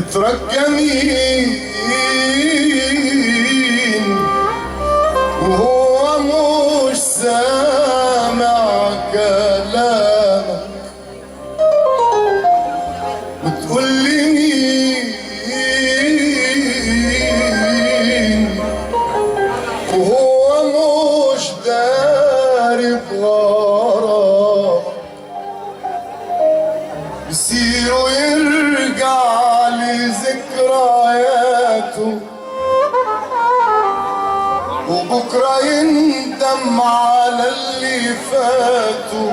مترجمين وهو مش سامع كلامك، وتقولي مين وهو مش داري بغرام، يصير ويرجع لذكرياته وبكرة يندم على اللي فاته.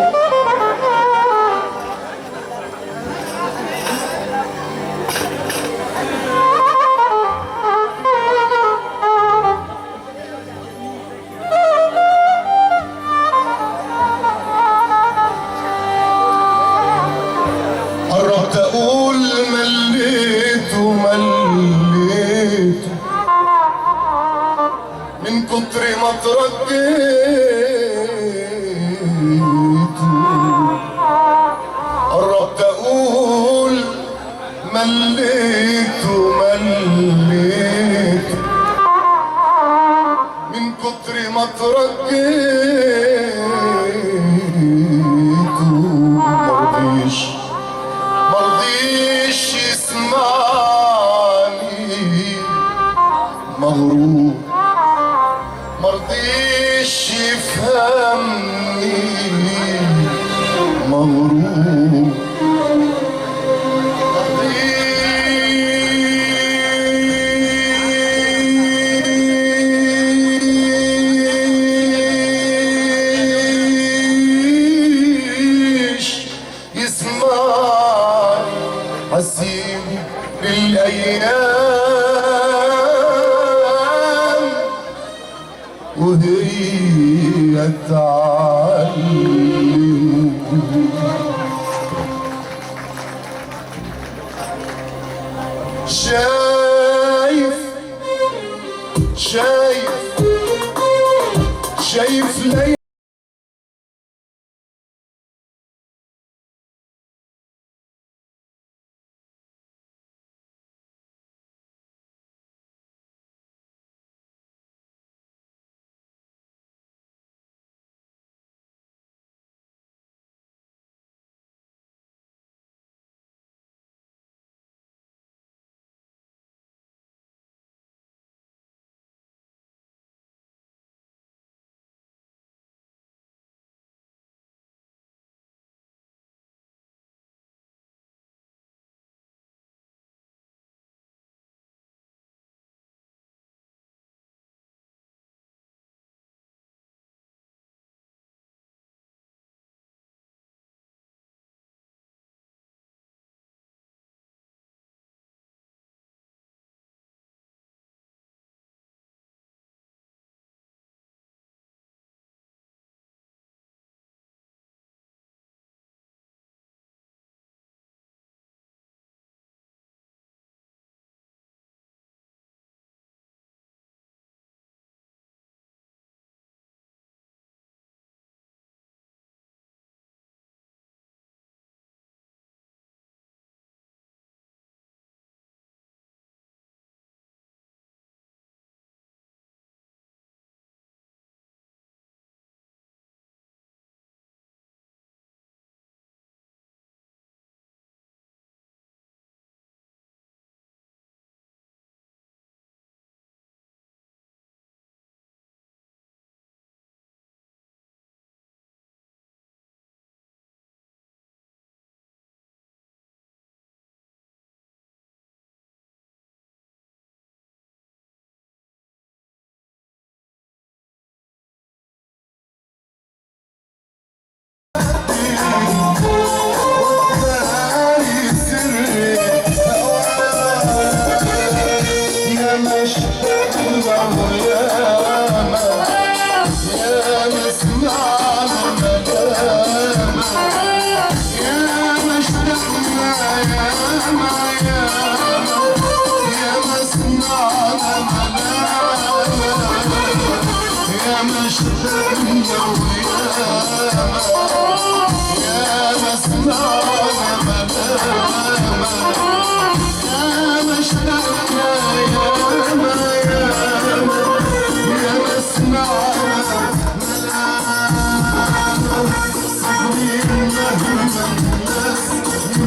قربت اقول مليته من كتر ما ترجيته،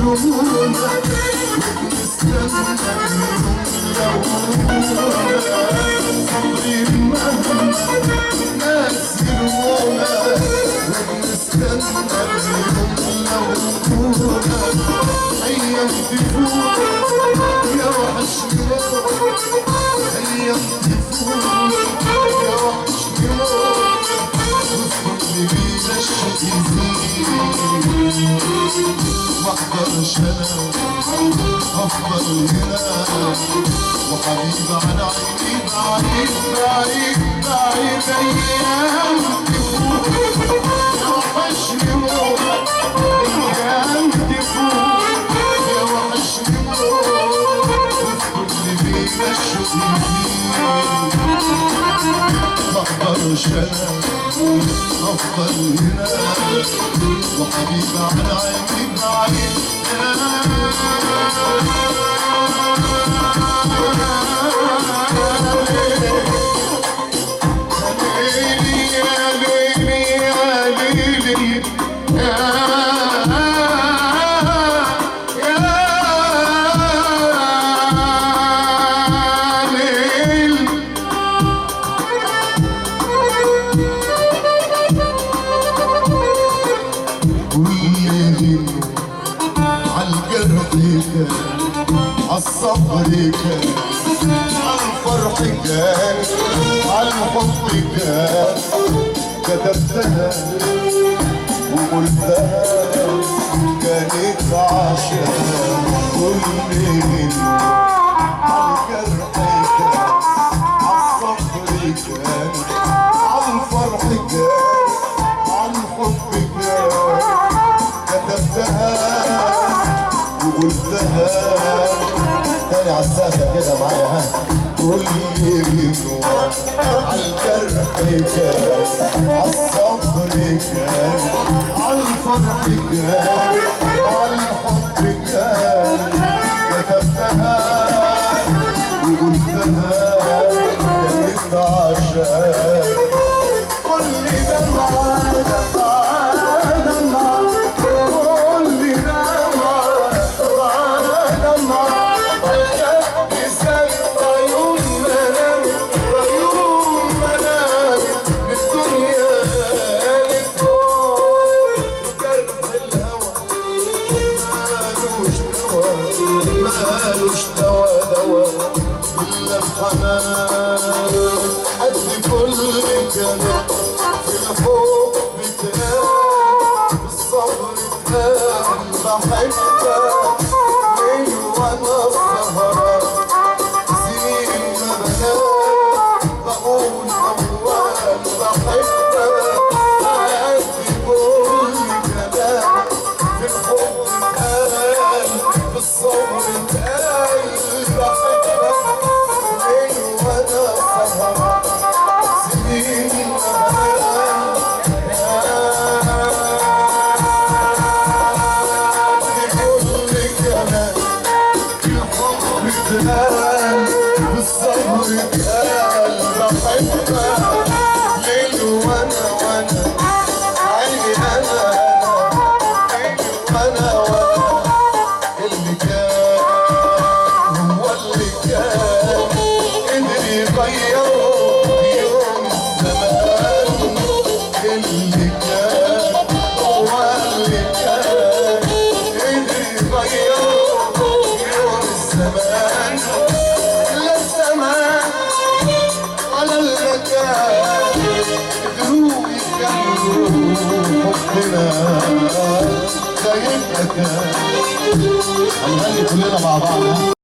ينسونا ونستنى منهم يلومونا صابرين مهما ناس يلومونا ونستنى منهم يلومونا أيام تفوت يا وحشني أيام تفوت يا وحشني اللي بينا الشوق يزيد مقدرش انا افضل هنا وحبيبي على عيني بعيد بعيد بعيد ايام تفوت يا وحشني موت ايام تفوت يا وحشني موت اللي بينا الشوق يزيد مقدرش انا افضل هنا وحبيبي على عيني بعيد عالصبر كان عالفرح كان عالحب كان كتبتها وقلتها كانت عشان كل من عالجرح كان عالصبر كان عالفرح كان عالحب كان كتبتها وقلتها تاني عالساسة كده معايا ها كل منه عالجرح كان عالصبر كان عالفرح كان عالحب كان كتبتها وقلتها كانت عشان كل دمعة مالوش دوا إلا الحنان قد كل كلام في الحب بتاعي بالصبر بتاعي بحبك من وانا سهران سنين ما بنام بقول موال بحبك قد كل كلام في الحب بتاعي بالصبر بتاعي بحبك من وانا سهران سنين ما بنام بكل كلام في الحب بتاعي بالصبر بتاعي بحبك من وانا عيني انا اللي كان هو اللي كان قدر يغيره يوم الزمان اللي كان هو اللي كان قدر يغيره يوم الزمان لا الزمان ولا المكان قدروا يكملوا حبنا زي ما كان هنغني كلنا مع بعض.